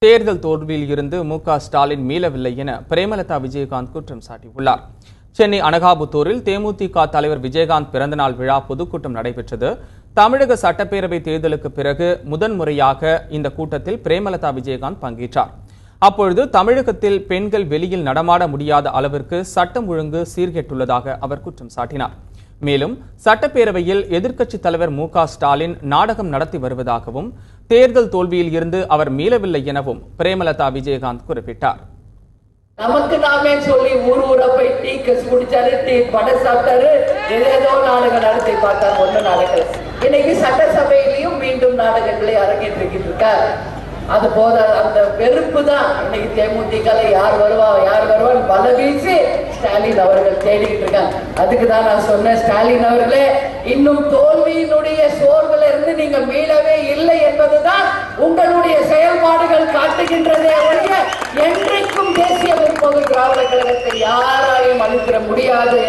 தேர்தல் தோல்வியில் இருந்து மு.க. ஸ்டாலின் மீளவில்லை என பிரேமலதா விஜயகாந்த் குற்றம் சாட்டியுள்ளார். சென்னை அனகாபுத்தூரில் தேமுதிக தலைவர் விஜயகாந்த் பிறந்தநாள் விழா பொதுக்கூட்டம் நடைபெற்றது. தமிழக சட்டப்பேரவை தேர்தலுக்கு பிறகு முதன்முறையாக இந்த கூட்டத்தில் பிரேமலதா விஜயகாந்த் பங்கேற்றார். அப்பொழுது தமிழகத்தில் பெண்கள் வெளியில் நடமாட முடியாத அளவிற்கு சட்டம் ஒழுங்கு சீர்கெட்டுள்ளதாக அவர் குற்றம் சாட்டினார். மேலும் சட்டப்பேரவையில் எதிர்க்கட்சித் தலைவர் மு.க. ஸ்டாலின் நாடகம் நடத்தி வருவதாகவும் தேர்தல் தோல்வியில் இருந்து அவர் மீளவில்லை எனவும் பிரேமலதா விஜயகாந்த் குறிப்பிட்டார். நமக்கு நாமே சொல்லி ஊரா போய் டீ கஸ் குடிச்சாரு, டீ படம் சாப்பிட்டாரு, ஏதேதோ நாடகம் நடத்தி பார்த்தாரு. ஒண்ணு நாடகம் இன்னைக்கு சட்டசபையிலையும் மீண்டும் நாடகங்களை அரங்கேற்றிட்டு இருக்கார். அது போத அந்த வெறுப்பு தான் இன்னைக்கு தேமுதிக யார் வருவான்னு பல வீசி ஸ்டாலின் அவர்கள் தேடிக்கிட்டு இருக்காங்க. அதுக்கு தான் நான் சொன்னேன், ஸ்டாலின் அவர்களே, இன்னும் தோல்வியினுடைய சோர்வுல இருந்து நீங்க மீளவே இல்லை என்பதுதான் உங்களுடைய செயல்பாடுகள் காட்டுகின்றதே ஒழிய என்றைக்கும் தேசிய முற்போக்கு திராவிட கழகத்தை யாராலையும் அழித்திட முடியாது.